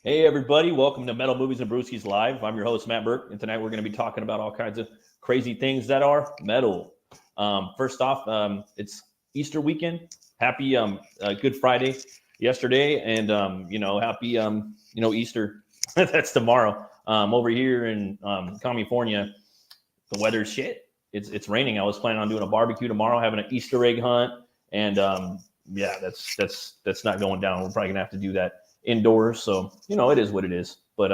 Hey everybody, welcome to Metal Movies and Brewskis Live. I'm your host, Matt Burke, and tonight we're going to be talking about all kinds of crazy things that are metal. First off, it's Easter weekend. Happy Good Friday yesterday, and happy Easter. That's tomorrow. Over here in California, the weather's shit. It's raining. I was planning on doing a barbecue tomorrow, having an Easter egg hunt, and that's not going down. We're probably gonna have to do that indoors, so it is what it is. But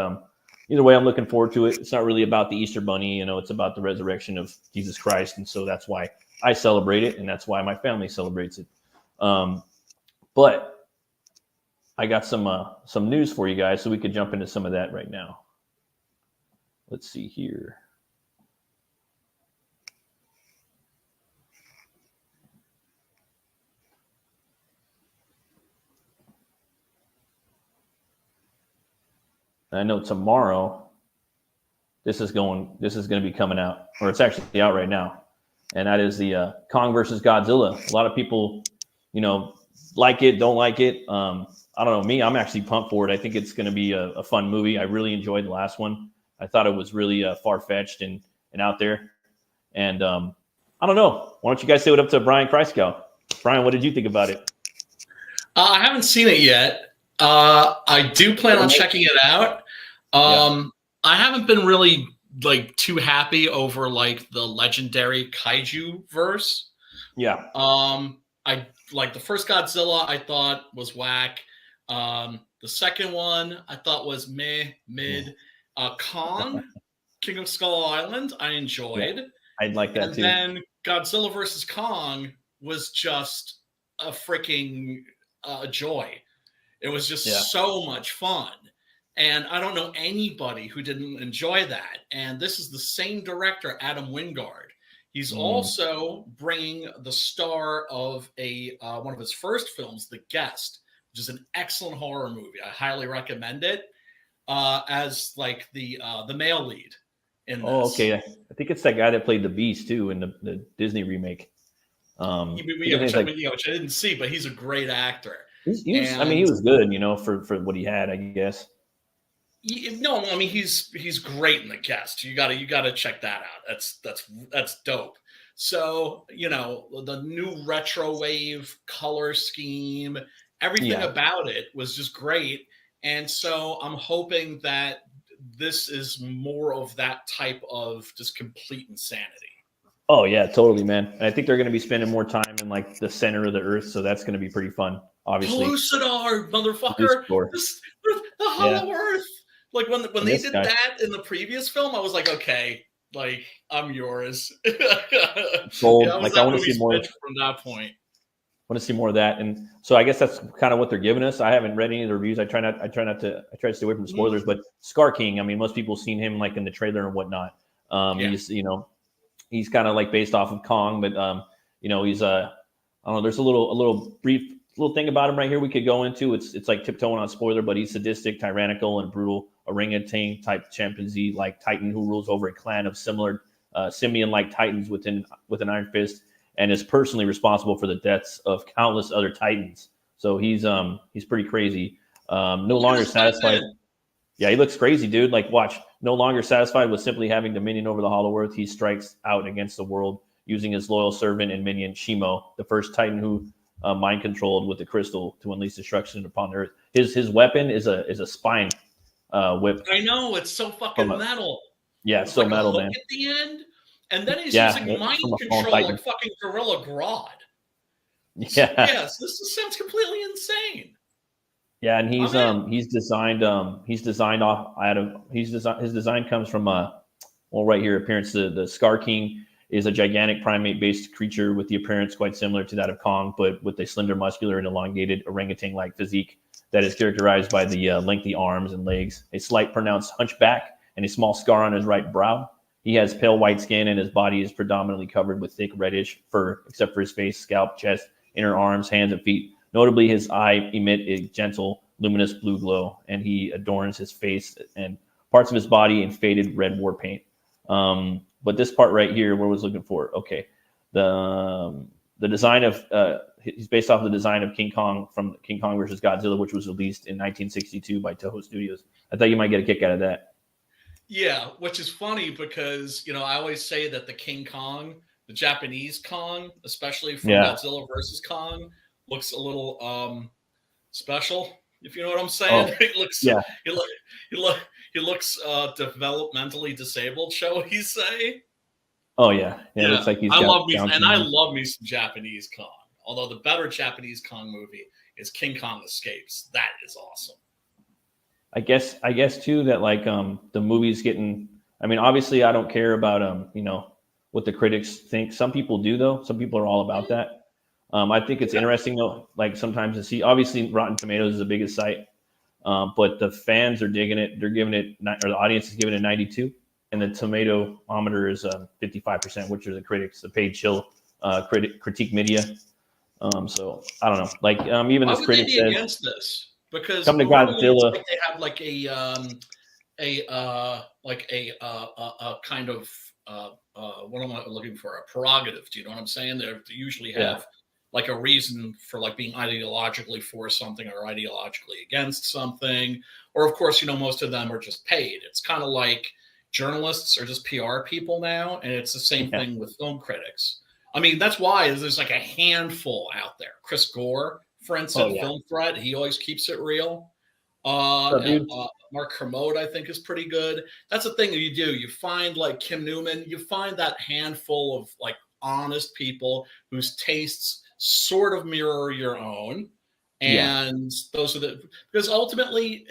either way, I'm looking forward to it. It's not really about the Easter bunny, it's about the resurrection of Jesus Christ, and so that's why I celebrate it, and that's why my family celebrates it. But I got some news for you guys, so we could jump into some of that right now. Let's see here. I know tomorrow this is going to be coming out, or it's actually out right now, and that is the Kong versus Godzilla. A lot of people, like it, don't like it. I don't know. Me, I'm actually pumped for it. I think it's going to be a fun movie. I really enjoyed the last one. I thought it was really far-fetched and out there. And I don't know. Why don't you guys say what up to Brian Christgau? Brian, what did you think about it? I haven't seen it yet. I do plan on checking it out. I haven't been really too happy over the legendary kaiju verse. Yeah. I the first Godzilla I thought was whack. The second one I thought was mid. Kong, King of Skull Island, I enjoyed. Yeah, I'd like that too. And then Godzilla versus Kong was just a freaking joy. It was just so much fun. And I don't know anybody who didn't enjoy that. And this is the same director, Adam Wingard. He's also bringing the star of one of his first films, The Guest, which is an excellent horror movie. I highly recommend it, as the male lead in this. Oh, okay. I think it's that guy that played the Beast too in the Disney remake. Which I didn't see, but he's a great actor. He was good, for what he had, I guess. He's great in The Guest. You gotta check that out. That's dope. So the new retro wave color scheme, everything about it was just great. And so I'm hoping that this is more of that type of just complete insanity. Oh yeah, totally, man. And I think they're going to be spending more time in the center of the earth, so that's going to be pretty fun. Obviously, Pellucidar, motherfucker, the Hollow Earth. When they did that in the previous film, I was like, okay, I'm yours. Sold. I want to see more from that point. I want to see more of that, and so I guess that's kind of what they're giving us. I haven't read any of the reviews. I try to stay away from spoilers. But Scar King, most people have seen him in the trailer and whatnot. He's kind of based off of Kong, but he's I don't know. There's a little brief little thing about him right here we could go into. It's like tiptoeing on spoiler, but he's sadistic, tyrannical, and brutal orangutan type chimpanzee like titan who rules over a clan of similar simian-like titans with an iron fist, and is personally responsible for the deaths of countless other titans. So he's pretty crazy. No longer satisfied. Yeah, he looks crazy, dude. Like, watch. No longer satisfied with simply having dominion over the Hollow Earth, he strikes out against the world using his loyal servant and minion Shimo, the first titan who mind controlled with the crystal to unleash destruction upon the Earth. His weapon is a spine whip. I know, it's so fucking metal. Yeah, it's so like metal, a hook man. at the end, and then he's using mind control like fucking Gorilla Grodd. Yeah. Yes, this sounds completely insane. Yeah, and his design comes from right here, appearance. The Scar King is a gigantic primate-based creature with the appearance quite similar to that of Kong, but with a slender, muscular, and elongated orangutan-like physique that is characterized by the lengthy arms and legs, a slight pronounced hunchback, and a small scar on his right brow. He has pale white skin, and his body is predominantly covered with thick reddish fur, except for his face, scalp, chest, inner arms, hands, and feet. Notably, his eye emit a gentle, luminous blue glow, and he adorns his face and parts of his body in faded red war paint. But this part right here, what I was looking for, okay, the design of he's based off the design of King Kong from King Kong versus Godzilla, which was released in 1962 by Toho Studios. I thought you might get a kick out of that. Yeah, which is funny because I always say that the King Kong, the Japanese Kong, especially from Godzilla versus Kong, looks a little special, if you know what I'm saying. Oh, he looks developmentally disabled, shall we say? Oh yeah. It looks like I love me some Japanese Kong. Although the better Japanese Kong movie is King Kong Escapes. That is awesome. I guess too that like the movie's getting. I mean, obviously, I don't care about what the critics think. Some people do though. Some people are all about that. I think it's interesting though, like sometimes to see. Obviously, Rotten Tomatoes is the biggest site, but the fans are digging it. They're giving it, or the audience is giving it 92, and the tomatometer is 55%, which are the critics, the paid chill critique media. So I don't know. Like even this critic says against this because come to Godzilla. Like they have like a kind of what am I looking for? A prerogative. Do you know what I'm saying? They usually have like a reason for like being ideologically for something or ideologically against something. Or of course, most of them are just paid. It's kind of like journalists are just PR people now. And it's the same thing with film critics. I mean, that's why there's like a handful out there. Christgau, for instance, Film Threat, he always keeps it real. Mark Kermode, I think, is pretty good. That's the thing that you do. You find like Kim Newman, you find that handful of like honest people whose tastes sort of mirror your own. And those are because ultimately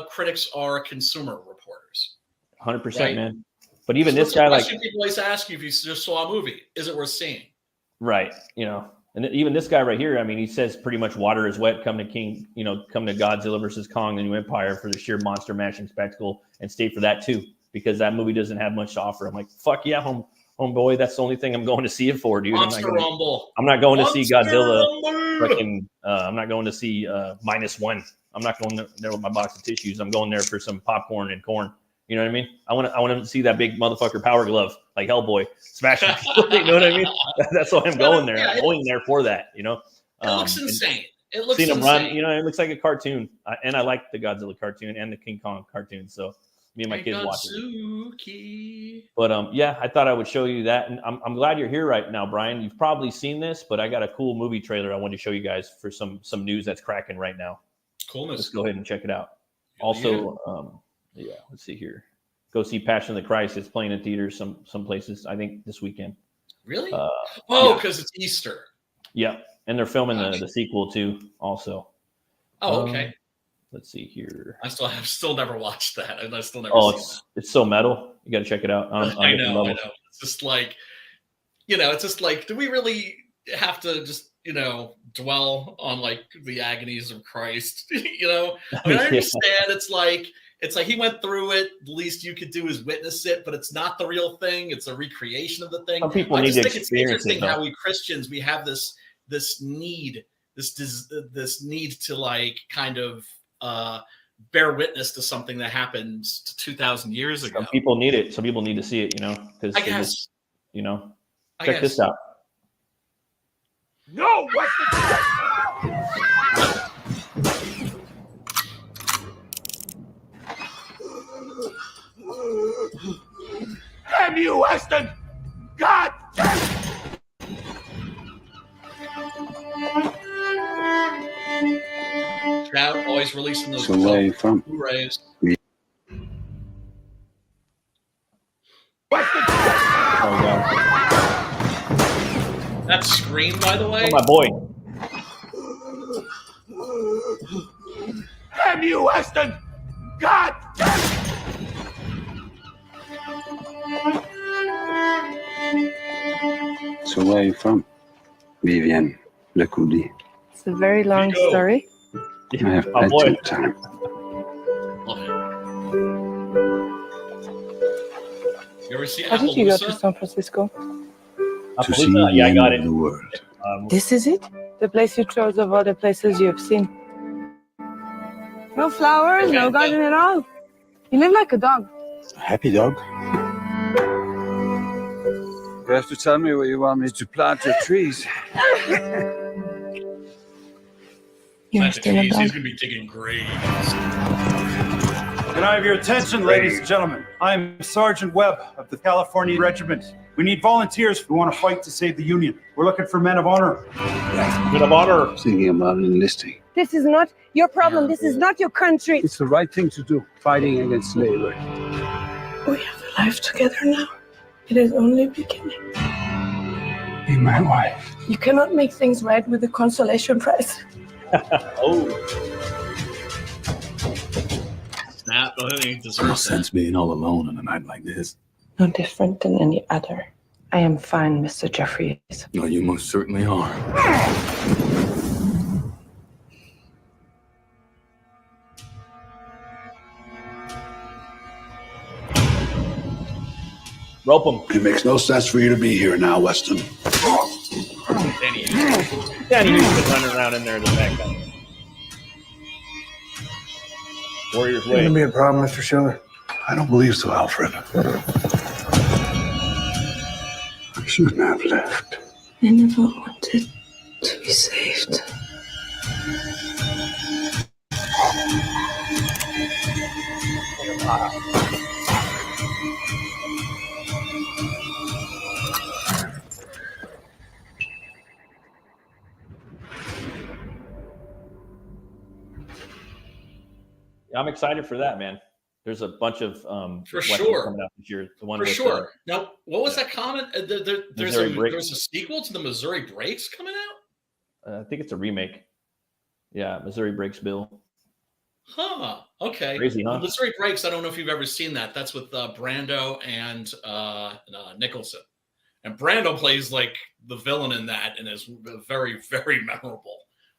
critics are consumer reporters. 100%, right? Man. But even this guy, like, people always ask you if you just saw a movie, is it worth seeing? Right. And even this guy right here, I mean, he says pretty much water is wet. Come to Godzilla versus Kong, the New Empire for the sheer monster mashing spectacle, and stay for that too, because that movie doesn't have much to offer. I'm like, fuck yeah, homeboy. That's the only thing I'm going to see it for, dude. Rumble. I'm not going to see Godzilla. I'm not going to see -1. I'm not going there with my box of tissues. I'm going there for some popcorn and corn. You know what I mean? I want to see that big motherfucker power glove like Hellboy smashing people. You know what I mean? That's why I'm going there. I'm going there for that. It looks insane. It looks seeing insane. Him run. It looks like a cartoon. And I like the Godzilla cartoon and the King Kong cartoon. So me and my kids watch it. But I thought I would show you that, and I'm glad you're here right now, Brian. You've probably seen this, but I got a cool movie trailer I wanted to show you guys for some news that's cracking right now. Coolness. Let's go ahead and check it out. Also, let's see here. Go see Passion of the Christ. It's playing in theaters some places. I think this weekend. Really? Because it's Easter. Yeah, and they're filming the sequel too. Also. Oh, okay. Let's see here. I've still never watched that, and I still never. It's so metal. You got to check it out. I know. It's just like, do we really have to just dwell on like the agonies of Christ? I mean, I understand. It's like he went through it. The least you could do is witness it, but it's not the real thing. It's a recreation of the thing. Some people need to experience it. It's interesting how we Christians, we have this need this need to like kind of bear witness to something that happened 2,000 years ago. Some people need it. Some people need to see it, because I guess. Check this out. No, what Damn you, Weston! God damn it! Shout, always releasing those So where are you from? Blu-rays. Weston! Oh, God. That Scream, by the way. Oh, my boy. Damn you, Weston! God damn it! So where are you from? Vivienne Lecoudi. It's a very long story. I have My boy. plenty of time. Okay. You ever see How did you go to Appaloosa? San Francisco? To see Yeah, I got the it. end of the world. This is it? The place you chose of all the places you have seen. No flowers, no garden at all. You live like a dog. Happy dog. You have to tell me where you want me to plant your trees. You're Plant the still a trees, dog. he's gonna be digging graves. Can I have your attention, ladies and gentlemen? I'm Sergeant Webb of the California Regiment. We need volunteers who want to fight to save the Union. We're looking for men of honor. Men of honor. Thinking about enlisting. This is not your problem. This is not your country. It's the right thing to do, fighting against slavery. We have a life together now. It is only beginning. Be my wife. You cannot make things right with a consolation prize. Oh. Snap, I think he No deserves sense that. being all alone on a night like this. No different than any other. I am fine, Mr. Jeffries. No, you most certainly are. Rope him. It makes no sense for you to be here now, Weston. Danny. Danny Houston been running around in there the back guy. Warriors way. be a problem, Mr. Schiller. I don't believe so, Alfred. I shouldn't have left. I never wanted to be saved. I'm excited for that, man. There's a bunch of For westerns sure. coming out this year. The one For with, sure. Now, what was that comment? There's Missouri Breaks. there's a sequel to the Missouri Breaks coming out? I think it's a remake. Yeah, Missouri Breaks Bill. Huh. Okay. Crazy, huh? Missouri Breaks, I don't know if you've ever seen that. That's with Brando and Nicholson. And Brando plays like the villain in that and is very, very memorable.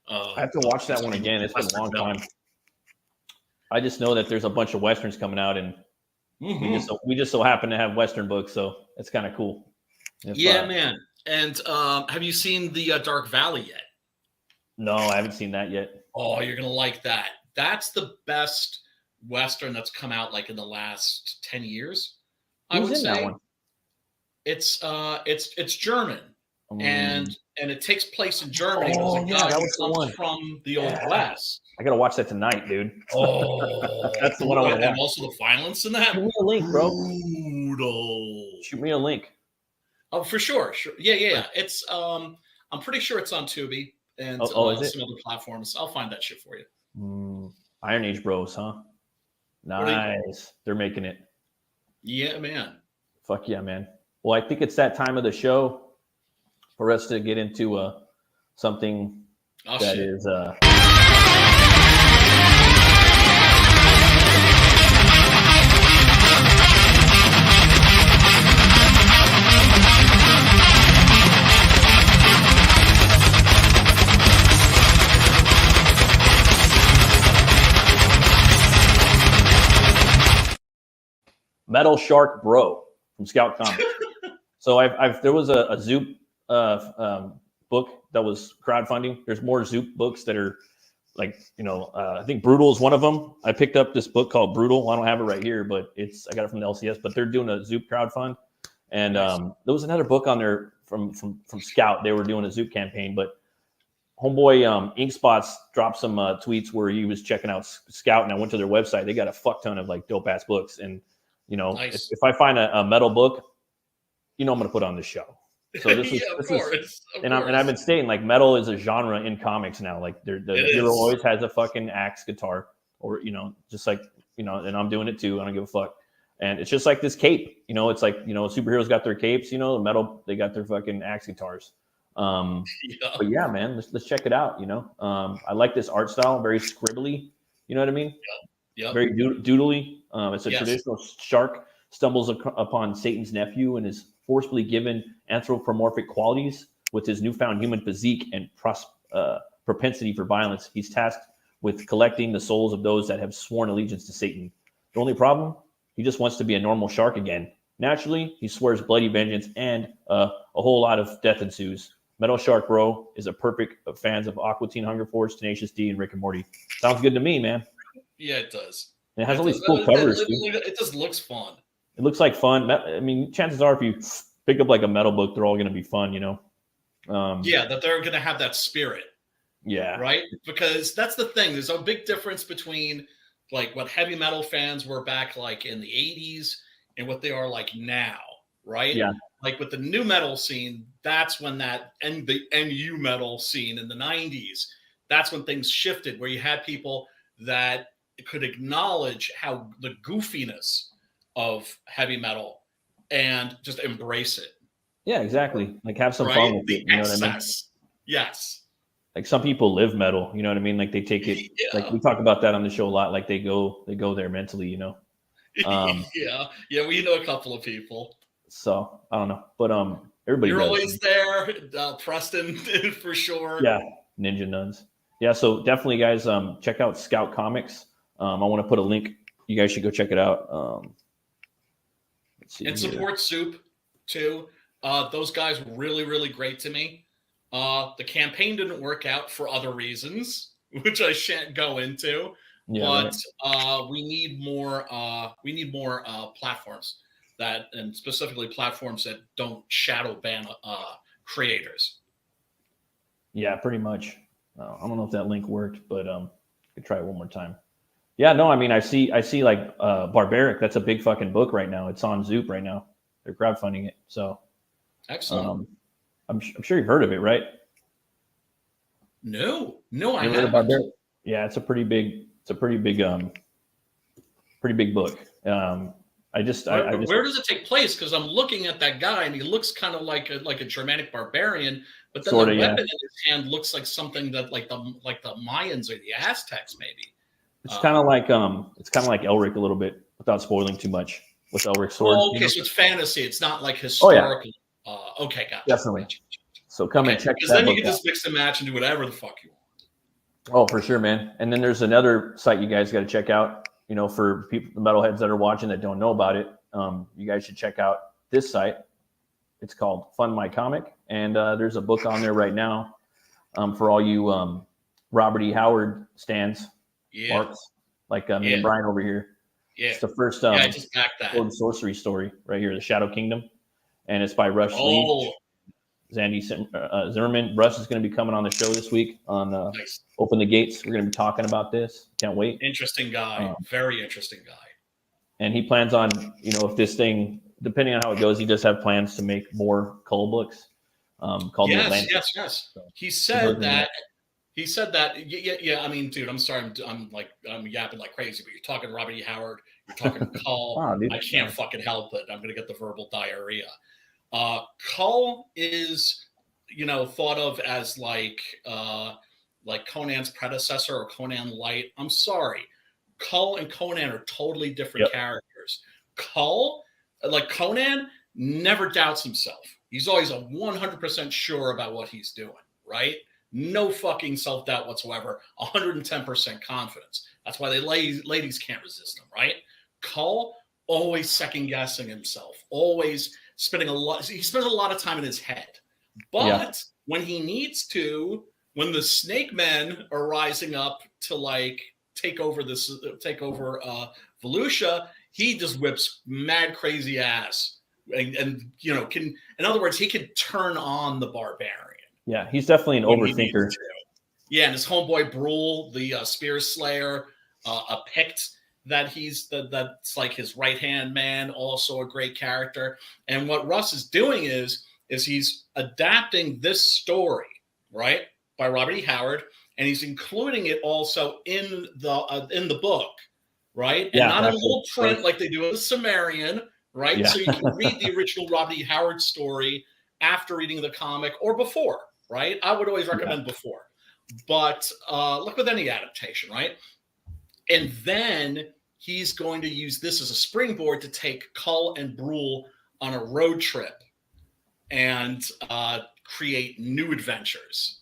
I have to watch that one again. It's been a long time. I just know that there's a bunch of westerns coming out, and we just so happen to have western books, so it's kind of cool. Yeah, man. And have you seen the Dark Valley yet? No, I haven't seen that yet. Oh, you're gonna like that. That's the best western that's come out like in the last 10 years. I Who's would in say that one? it's German, and it takes place in Germany. Oh, There's a yeah, guy that who was the comes one. from the Old West. I gotta watch that tonight, dude. Oh, That's the one I wanna and watch. also the violence in that. Shoot me a link, bro. Brutal. Shoot me a link. Oh, for sure. Yeah. It's I'm pretty sure it's on Tubi and Is it? some other platforms. I'll find that shit for you. Iron Age Bros, huh? Nice. They're making it. Yeah, man. Fuck yeah, man. Well, I think it's that time of the show for us to get into something Oh, that shit. is Metal Shark Bro from Scout Comics. So there was a Zoop book that was crowdfunding. There's more Zoop books that are like, I think Brutal is one of them. I picked up this book called Brutal. I don't have it right here, but I got it from the LCS, but they're doing a Zoop crowdfund. And there was another book on there from Scout. They were doing a Zoop campaign, but homeboy Ink Spots dropped some tweets where he was checking out Scout, and I went to their website. They got a fuck ton of like dope ass books. And if I find a metal book, I'm going to put on the show. So this is, and I've been stating like metal is a genre in comics now. Like the hero always has a fucking axe guitar, or just like and I'm doing it too. I don't give a fuck. And it's just like this cape. It's like superheroes got their capes. The metal, they got their fucking axe guitars. But yeah, man, let's check it out. I like this art style, very scribbly. You know what I mean? Yeah. Very doodly. It's a traditional shark stumbles upon Satan's nephew and is forcefully given anthropomorphic qualities. With his newfound human physique and propensity for violence, he's tasked with collecting the souls of those that have sworn allegiance to Satan. The only problem? He just wants to be a normal shark again. Naturally, he swears bloody vengeance, and a whole lot of death ensues. Metal Shark Bro is a perfect of fans of Aqua Teen Hunger Force, Tenacious D, and Rick and Morty. Sounds good to me, man. Yeah, it does. And it has all these cool covers. It just looks fun. It looks like fun. I mean, chances are if you pick up like a metal book, they're all going to be fun, that they're going to have that spirit. Yeah. Right? Because that's the thing. There's a big difference between like what heavy metal fans were back like in the 80s and what they are like now, right? Yeah. Like with the new metal scene, that's when and the NU metal scene in the 90s, that's when things shifted, where you had people that could acknowledge how the goofiness of heavy metal and just embrace it. Yeah, exactly. Like have some fun with it. You know what I mean? Yes. Like some people live metal, you know what I mean? Like they take it, like we talk about that on the show a lot. Like they go there mentally, We know a couple of people. So I don't know, but everybody. You're does. always there, Preston, for sure. Yeah, Ninja Nuns. Yeah, so definitely, guys, check out Scout Comics. I want to put a link. You guys should go check it out. Let's see. And support Soup too. Those guys were really, really great to me. The campaign didn't work out for other reasons, which I shan't go into. Yeah, but we need more. We need more platforms and specifically platforms that don't shadow ban creators. Yeah, pretty much. I don't know if that link worked, but could try it one more time. Yeah, no, I mean, I see like Barbaric. That's a big fucking book right now. It's on Zoop right now. They're crowdfunding it. So excellent. I'm sure you've heard of it, right? No, I haven't. Yeah, it's a pretty big book. Where does it take place? Because I'm looking at that guy and he looks kind of like a Germanic barbarian, but then the weapon in his hand looks like something that like the Mayans or the Aztecs maybe. It's kind of like Elric a little bit, without spoiling too much. With Elric's sword. Oh, okay, so it's fantasy. It's not like historical. Oh, yeah. Okay, gotcha. Definitely. So come and check that book out. Because then you can just mix and match and do whatever the fuck you want. Oh, for sure, man. And then there's another site you guys got to check out. For people, the metalheads that are watching that don't know about it, you guys should check out this site. It's called Fund My Comic, and there's a book on there right now for all you Robert E. Howard stands, marks, like me and Brian over here. Yeah, it's the first I just backed that. Sword and Sorcery story right here, The Shadow Kingdom, and it's by Rush Lee. Zandy Zimmerman. Russ is going to be coming on the show this week on Open the Gates. We're going to be talking about this. Can't wait. Interesting guy. Very interesting guy. And he plans on, if this thing, depending on how it goes, he does have plans to make more Cull books called The Atlantic. Yes. So, he said that. Yeah. I mean, dude, I'm sorry. I'm yapping like crazy, but you're talking Robert E. Howard. You're talking Cull. I can't fucking help it. I'm going to get the verbal diarrhea. Cull is, thought of as like Conan's predecessor or Conan Light. I'm sorry. Cull and Conan are totally different characters. Cull, like Conan, never doubts himself. He's always 100% sure about what he's doing, right? No fucking self-doubt whatsoever. 110% confidence. That's why ladies can't resist him, right? Cull, always second-guessing himself. Always he spends a lot of time in his head. But when he needs to, when the Snake Men are rising up to like take over Volusia, he just whips mad crazy ass, and you know, can, in other words, he can turn on the Barbarian. Yeah, he's definitely an overthinker. Yeah, and his homeboy Brule, the Spear Slayer, a Pict that that's like his right hand man, also a great character. And what Russ is doing is he's adapting this story, right, by Robert E. Howard, and he's including it also in the book, right? And not in a little print like they do in the Sumerian, right? Yeah. So you can read the original Robert E. Howard story after reading the comic or before, right? I would always recommend before. But look with any adaptation, right? And then he's going to use this as a springboard to take Cull and Brule on a road trip and create new adventures.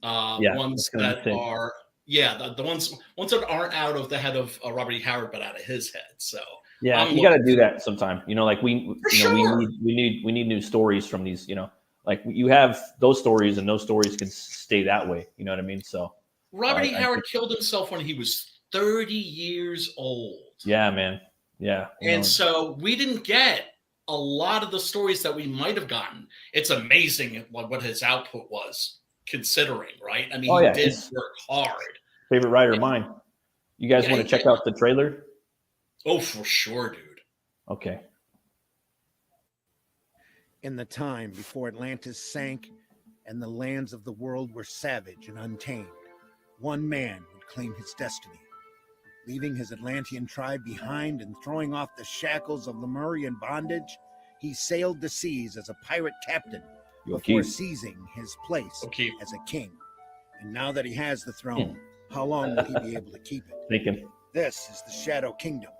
Ones that are, the ones that aren't out of the head of Robert E. Howard, but out of his head. So yeah, you got to do that sometime. You know, like we need new stories from these. You know, like you have those stories, and those stories can stay that way. You know what I mean? So Robert E. Howard killed himself when he was 30 years old. Yeah, man. Yeah. And so we didn't get a lot of the stories that we might have gotten. It's amazing what his output was, considering, right? I mean, he did work hard. Favorite writer of mine. You guys want to check out the trailer? Oh, for sure, dude. Okay. In the time before Atlantis sank and the lands of the world were savage and untamed, one man would claim his destiny, leaving his Atlantean tribe behind and throwing off the shackles of Lemurian bondage. He sailed the seas as a pirate captain before seizing his place as a king. And now that he has the throne, how long will he be able to keep it? This is the Shadow Kingdom,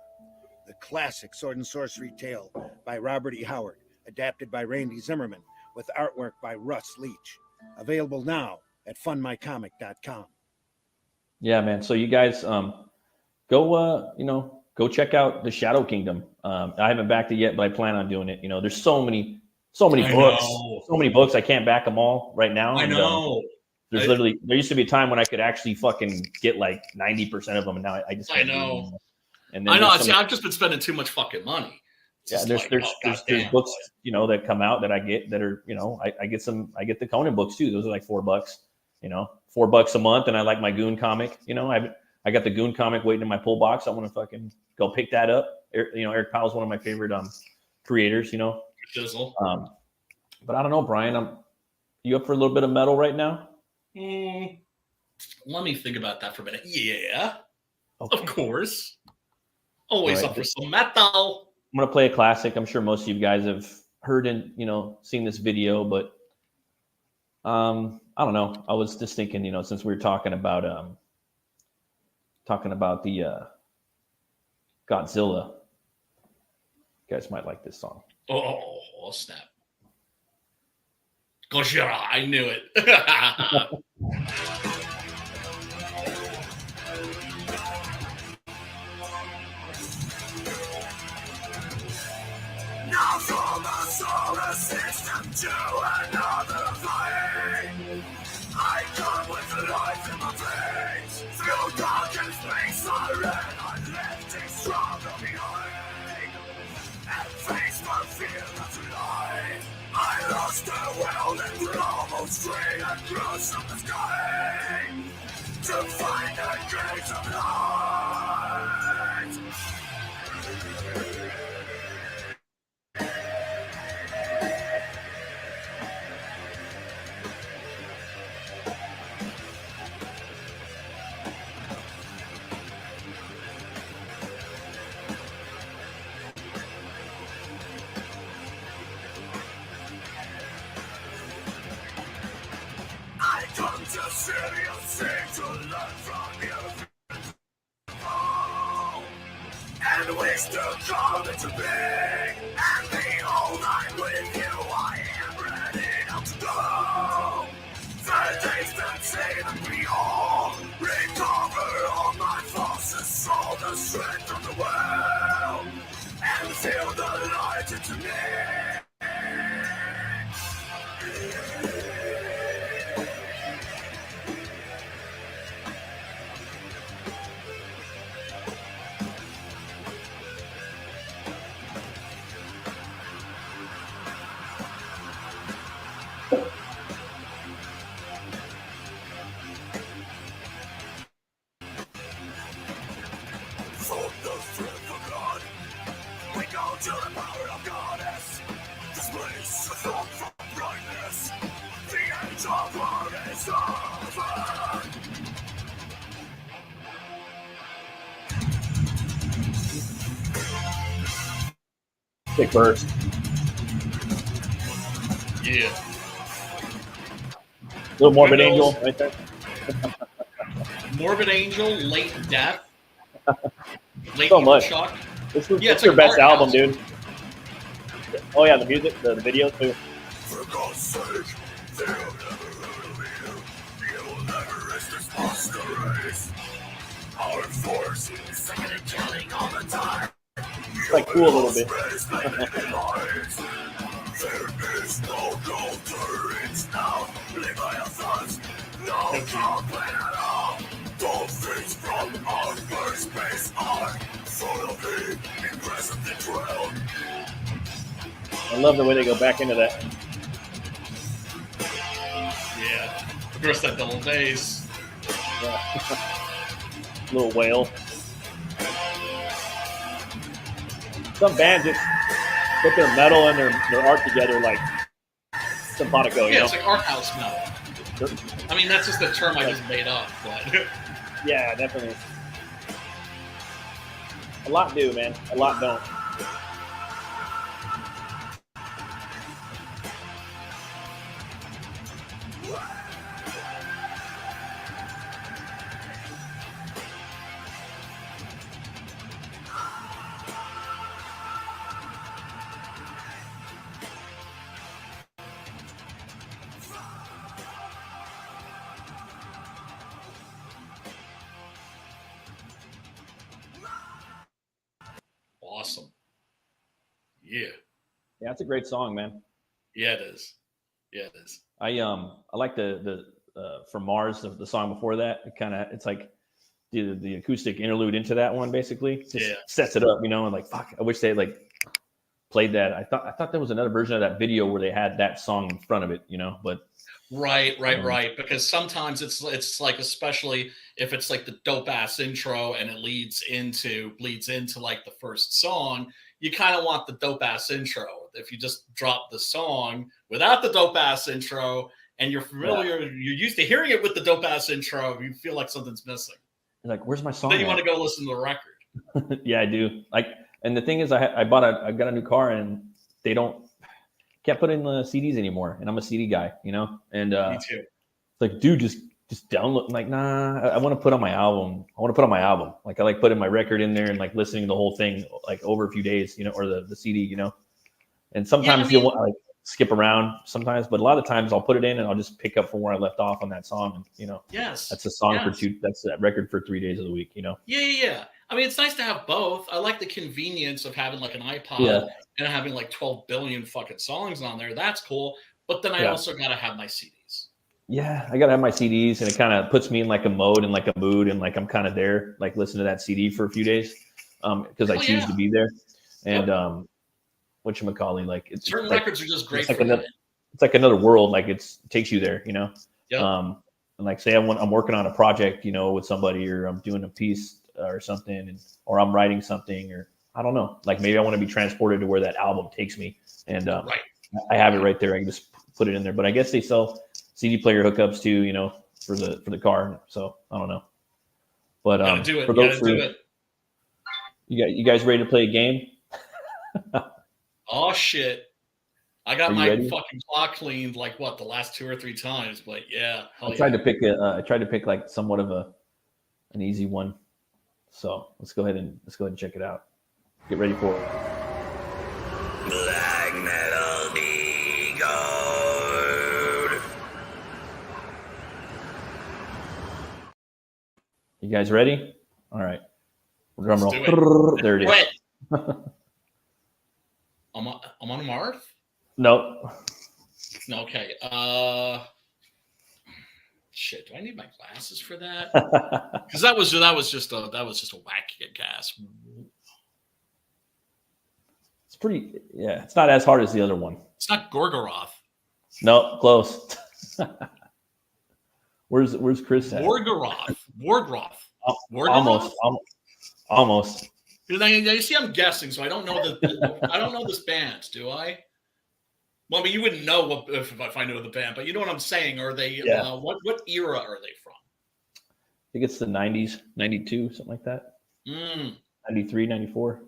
the classic sword and sorcery tale by Robert E. Howard, adapted by Randy Zimmerman, with artwork by Russ Leach. Available now at fundmycomic.com. Yeah, man. So you guys go check out the Shadow Kingdom. I haven't backed it yet, but I plan on doing it. You know, there's so many books. I can't back them all right now. I know. There used to be a time when I could actually fucking get like 90% of them, and now I just can't. I know. And then I've just been spending too much fucking money. There's books, you know, that come out that I get that are, you know, I get the Conan books too. Those are like $4, you know, $4 a month. And I like my Goon comic, you know, I got the Goon comic waiting in my pull box. I want to fucking go pick that up. You know, Eric Powell's one of my favorite creators, you know. But I don't know, Brian, you up for a little bit of metal right now? Let me think about that for a minute. Yeah, of course. Always up for some metal. I'm going to play a classic. I'm sure most of you guys have heard and, you know, seen this video, but I don't know. I was just thinking, you know, since we were talking about the Godzilla, you guys might like this song. Oh, snap. Gojira, I knew it. Now from a solar system to another plane, I come with the life in my veins. Through dark and space I ran, I left it stronger behind. And faced the fear of life, I lost the world and almost straight across the sky to find the gates of light. I come to serious things to learn from you. Oh, and wish to come into being. And behold, I'm with you. I am ready now to go. The days that save me all. Recover all my forces, all the strength of the world. And feel the light into me. to the power of goddess. Displace the thought from brightness. The age of war is over. Big burst. Yeah. Little Morbid Windows. Angel right there. Morbid Angel, Late Death, Late So Evil much. Shock. This is Yeah, it's their like best art album, house. dude. Oh yeah, the music, the video too. For God's sake, they'll never rule you. You'll never rest this monster race. Our force is second and killing all the time. It's like cool a little bit. There is no gold turrets now. Leviathans, no complaint at all. Dolphins from outer space are full of the impressive betrayal. I love the way they go back into that. Yeah. Of course, that double bass. Little whale. Some bands just put their metal and their art together like simpatico, you Yeah, know? it's like art house metal. I mean, that's just the term I just made up, but Yeah, definitely. A lot do, man. A lot don't. awesome. Yeah. Yeah, it's a great song, man. Yeah, it is. Yeah, it is. I like the from Mars, the song before that. It's like the acoustic interlude into that one basically. Just sets it up, you know, and like fuck, I wish they had like played that. I thought there was another version of that video where they had that song in front of it, you know, but Right. Because sometimes it's like, especially if it's like the dope ass intro and it bleeds into like the first song, you kind of want the dope ass intro. If you just drop the song without the dope ass intro and you're familiar, you're used to hearing it with the dope ass intro, you feel like something's missing. You're like, where's my song? Then you want to go listen to the record. Yeah, I do. Like, and the thing is, I got a new car and they can't put in the CDs anymore, and I'm a CD guy, you know. And Me too. it's like, dude, just download. I'm like, nah, I want to put on my album. Like, I like putting my record in there and like listening to the whole thing like over a few days, you know, or the CD, you know. And sometimes you'll like skip around sometimes, but a lot of times I'll put it in and I'll just pick up from where I left off on that song, and you know, Yes, that's a song that's that record for 3 days of the week, you know. Yeah. I mean, it's nice to have both. I like the convenience of having like an iPod and having like 12 billion fucking songs on there. That's cool. But then I also got to have my CDs. Yeah, I got to have my CDs, and it kind of puts me in like a mode and like a mood, and like I'm kind of there, like listening to that CD for a few days because I choose to be there. And whatchamacallit, like certain like, records are just great. It's like another world. Like it takes you there, you know. Yep. And like say I'm working on a project, you know, with somebody, or I'm doing a piece or something, or I'm writing something, or I don't know, like maybe I want to be transported to where that album takes me, and I have it right there. I can just put it in there. But I guess they sell CD player hookups too, you know, for the car. So I don't know. But do it. For those do it. You guys ready to play a game? Oh shit! I got my ready? fucking clock cleaned like the last 2 or 3 times, but yeah. I tried to pick like somewhat of an easy one. So let's go ahead and check it out. Get ready for it. Black metal decode. You guys ready? All right. Drum roll. There it is. I'm on Mars? No. Okay. Shit. Do I need my glasses for that? Because that was just a whack gas. It's pretty. Yeah, it's not as hard as the other one. It's not Gorgoroth. No, close. Where's Chris at? Wargroth. Almost. You see, I'm guessing, so I don't know I don't know this band, do I? Well, I mean, you wouldn't know if I know the band, but you know what I'm saying. Are they? Yeah. What era are they from? I think it's the 90s, 92, something like that. 93, 94.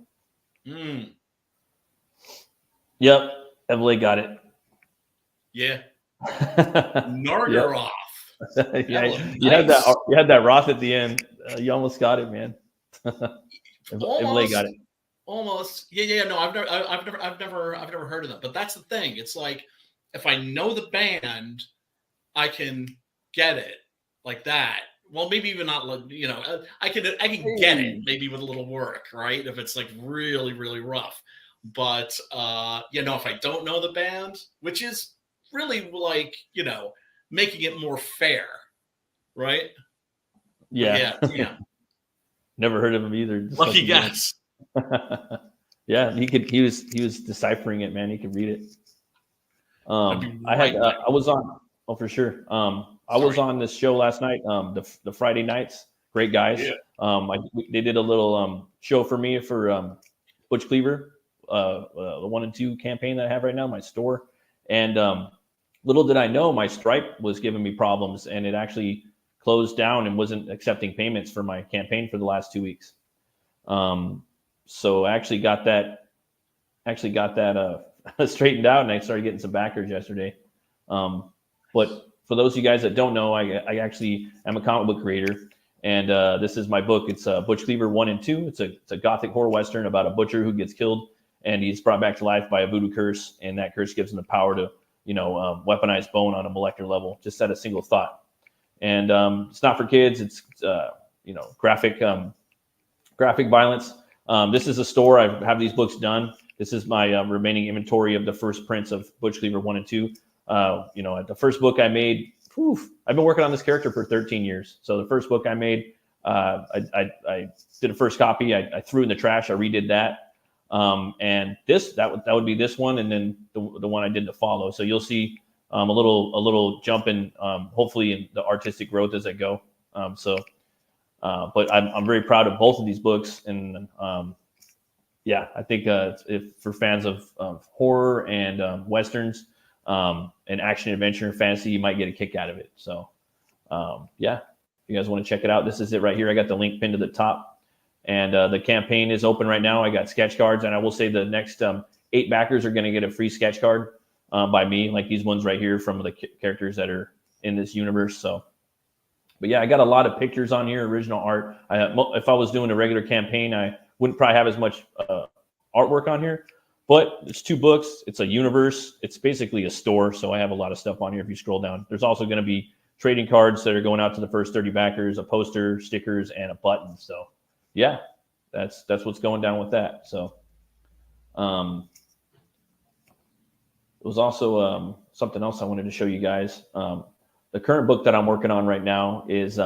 Yep. Evley got it. Yeah. Nargaroth. Yeah, you had that Roth at the end. You almost got it, man. Evley got it. Almost. Yeah. No, I've never heard of them. But that's the thing. It's like if I know the band, I can get it like that. Well, maybe even not. I can get it maybe with a little work, right? If it's like really, really rough. But if I don't know the band, which is really like making it more fair, right? Yeah. Never heard of him either. Lucky guess. Yeah, he was deciphering it, man. He could read it. I was on. Oh, for sure. I was on this show last night. The Friday nights. Great guys. Yeah. They did a little show for me for Butch Cleaver, the 1 and 2 campaign that I have right now in my store. And little did I know, my Stripe was giving me problems, and it actually closed down and wasn't accepting payments for my campaign for the last 2 weeks. So I actually got that straightened out, and I started getting some backers yesterday. But for those of you guys that don't know, I actually am a comic book creator, and this is my book. It's Butch Cleaver 1 and 2. It's a gothic horror western about a butcher who gets killed, and he's brought back to life by a voodoo curse, and that curse gives him the power to weaponize bone on a molecular level, just at a single thought. And it's not for kids. It's graphic violence. This is a store. I have these books done. This is my remaining inventory of the first prints of Butch Cleaver 1 and 2. The first book I made, I've been working on this character for 13 years. So the first book I made, I did a first copy. I threw in the trash. I redid that. And that would be this one, and then the one I did to follow. So you'll see a little jump in, hopefully in the artistic growth as I go. But I'm very proud of both of these books, and I think if for fans of horror and westerns and action adventure and fantasy, you might get a kick out of it. So if you guys want to check it out, this is it right here. I got the link pinned to the top. And the campaign is open right now. I got sketch cards, and I will say the next 8 backers are going to get a free sketch card by me, like these ones right here from the characters that are in this universe. So, but yeah, I got a lot of pictures on here, original art. If I was doing a regular campaign, I wouldn't probably have as much artwork on here. But it's 2 books. It's a universe. It's basically a store. So I have a lot of stuff on here. If you scroll down, there's also going to be trading cards that are going out to the first 30 backers, a poster, stickers, and a button. So. Yeah, that's what's going down with that. So, it was also something else I wanted to show you guys. The current book that I'm working on right now is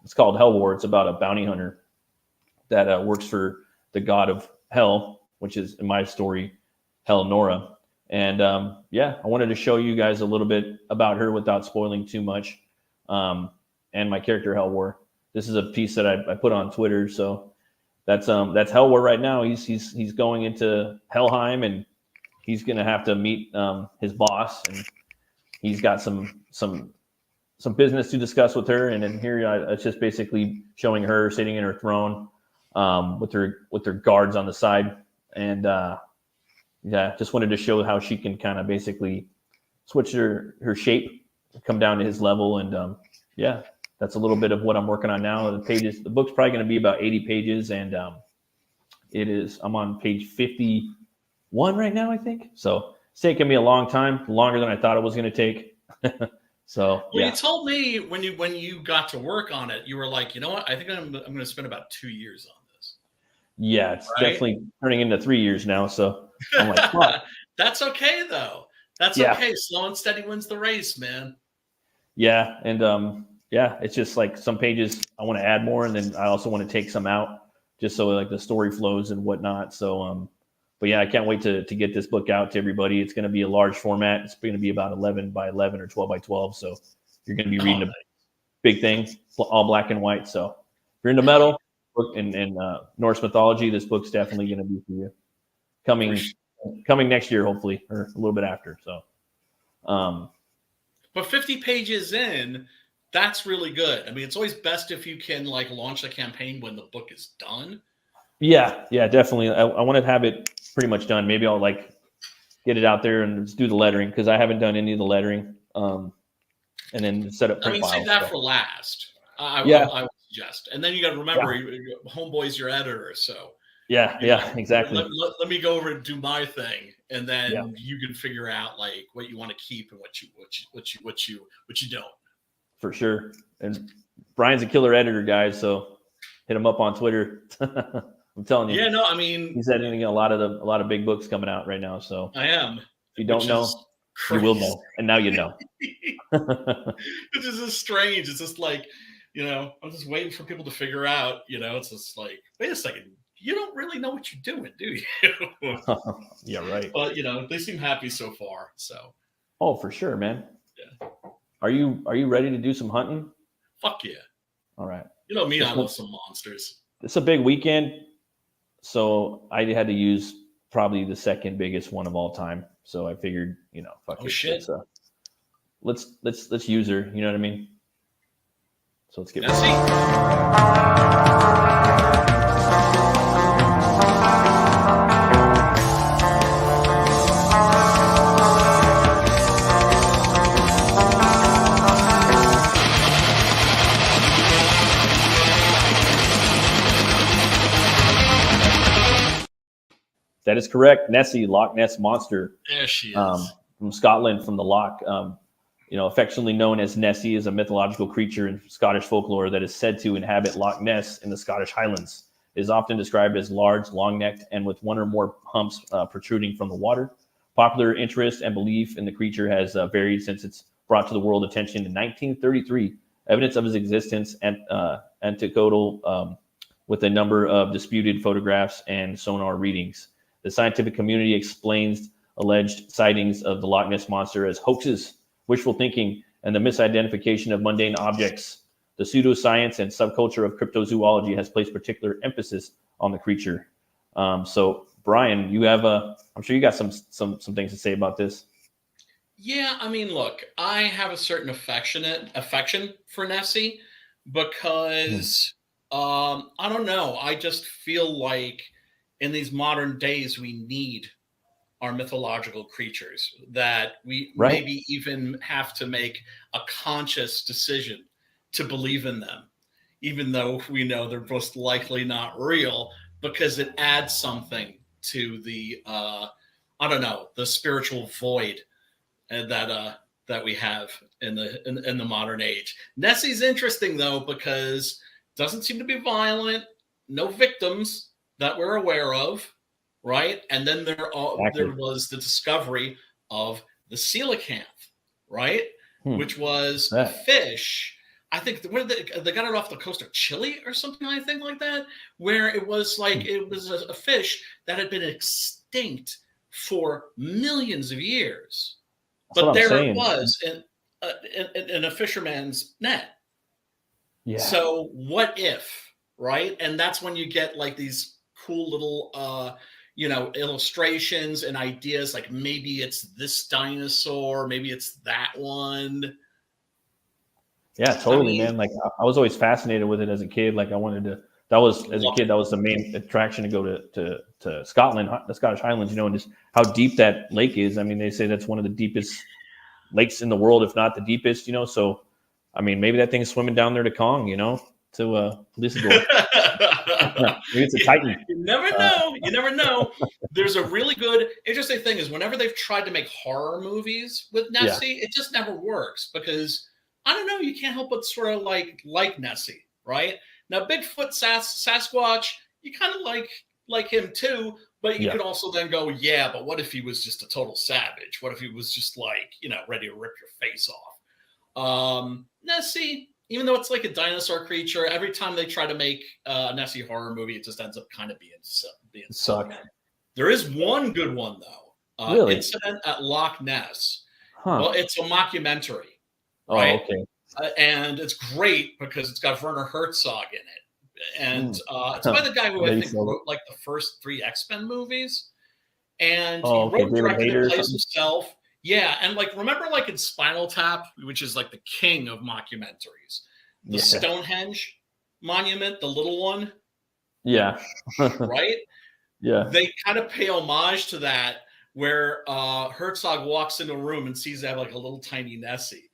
it's called Hell War. It's about a bounty hunter that works for the god of hell, which is in my story, Hell Nora. And I wanted to show you guys a little bit about her without spoiling too much. And my character Hell War. This is a piece that I put on Twitter. So that's Hell War right now. He's going into Helheim, and he's going to have to meet his boss, and he's got some business to discuss with her. And then here it's just basically showing her sitting in her throne with her guards on the side. And just wanted to show how she can kind of basically switch her shape, come down to his level. And that's a little bit of what I'm working on now. The book's probably going to be about 80 pages, and I'm on page 51 right now, I think. So it's taken me a long time, longer than I thought it was going to take. You told me when you got to work on it, you were like, you know what? I think I'm going to spend about 2 years on this. Yeah, it's definitely turning into 3 years now. So I'm like, fuck. That's okay though. That's okay. Slow and steady wins the race, man. Yeah, and it's just like some pages I want to add more, and then I also want to take some out just so like the story flows and whatnot. So, but yeah, I can't wait to get this book out to everybody. It's going to be a large format. It's going to be about 11 by 11 or 12 by 12. So you're going to be reading a big thing, all black and white. So if you're into metal, book in Norse mythology, this book's definitely going to be for you. Coming next year, hopefully, or a little bit after. So, but 50 pages in, that's really good. I mean, it's always best if you can like launch a campaign when the book is done. Yeah, definitely. I want to have it pretty much done. Maybe I'll like get it out there and just do the lettering because I haven't done any of the lettering. And then set up print files. Save that for last. I would suggest. And then you got to remember, Homeboy's your editor, so exactly. Let me go over and do my thing, and then you can figure out like what you want to keep and what you don't. For sure. And Brian's a killer editor, guys. So hit him up on Twitter. I'm telling you. Yeah, no, I mean he's editing a lot of big books coming out right now. So I am. If you don't know. You will know, and now you know. It's just strange. It's just like, I'm just waiting for people to figure out, it's just like, wait a second, you don't really know what you're doing, do you? Yeah, right. But, they seem happy so far, so. Oh, for sure, man. Yeah. Are you ready to do some hunting? Fuck yeah. All right. You know me, I love some monsters. It's a big weekend, so I had to use probably the second biggest one of all time. So I figured, fuck it. Shit. Let's use her. You know what I mean? So let's get. That is correct. Nessie, Loch Ness Monster. There she is. From Scotland, from the Loch. Affectionately known as Nessie, is a mythological creature in Scottish folklore that is said to inhabit Loch Ness in the Scottish Highlands. It is often described as large, long-necked, and with one or more humps protruding from the water. Popular interest and belief in the creature has varied since it's brought to the world attention in 1933. Evidence of its existence and anecdotal with a number of disputed photographs and sonar readings. The scientific community explains alleged sightings of the Loch Ness Monster as hoaxes, wishful thinking, and the misidentification of mundane objects. The pseudoscience and subculture of cryptozoology has placed particular emphasis on the creature. So, Brian, you have I'm sure you got some things to say about this. Yeah, I mean, look, I have a certain affection for Nessie because I don't know. I just feel like in these modern days, we need our mythological creatures that we maybe even have to make a conscious decision to believe in them, even though we know they're most likely not real, because it adds something to the, the spiritual void that we have in the modern age. Nessie's interesting though, because it doesn't seem to be violent, no victims that we're aware of, right? And then there was the discovery of the coelacanth, right? Which was a fish. I think they got it off the coast of Chile or something, I think like that, where it was like it was a fish that had been extinct for millions of years. But there it was in a fisherman's net. Yeah. So what if, right? And that's when you get like these cool little illustrations and ideas, like maybe it's this dinosaur, maybe it's that one. Yeah, totally, man. Like I was always fascinated with it as a kid. Like I wanted to. That was the main attraction to go to Scotland, the Scottish Highlands. And just how deep that lake is. I mean, they say that's one of the deepest lakes in the world, if not the deepest. So I mean, maybe that thing's swimming down there to Kong. To Lissador. Maybe it's a Titan. You never know. You never know. There's a really good, interesting thing is whenever they've tried to make horror movies with Nessie, it just never works because I don't know. You can't help but sort of like Nessie, right? Now, Bigfoot, Sasquatch, you kind of like him too, but you could also then go, yeah, but what if he was just a total savage? What if he was just like, ready to rip your face off? Nessie, even though it's like a dinosaur creature, every time they try to make a Nessie horror movie, it just ends up kind of being suck. There is one good one though. Really? Incident at Loch Ness. Huh. Well, it's a mockumentary, right? Oh, okay. And it's great because it's got Werner Herzog in it. and it's by the guy who I Maybe think so. wrote like the first 3 X-Men movies, and Oh, he okay, wrote, David directed, Hayter or and plays something? himself. Yeah, and like remember like in Spinal Tap, which is like the king of mockumentaries, the Yeah. Stonehenge monument, the little one, Yeah. right? Yeah. They kind of pay homage to that, where Herzog walks into a room and sees they have like a little tiny Nessie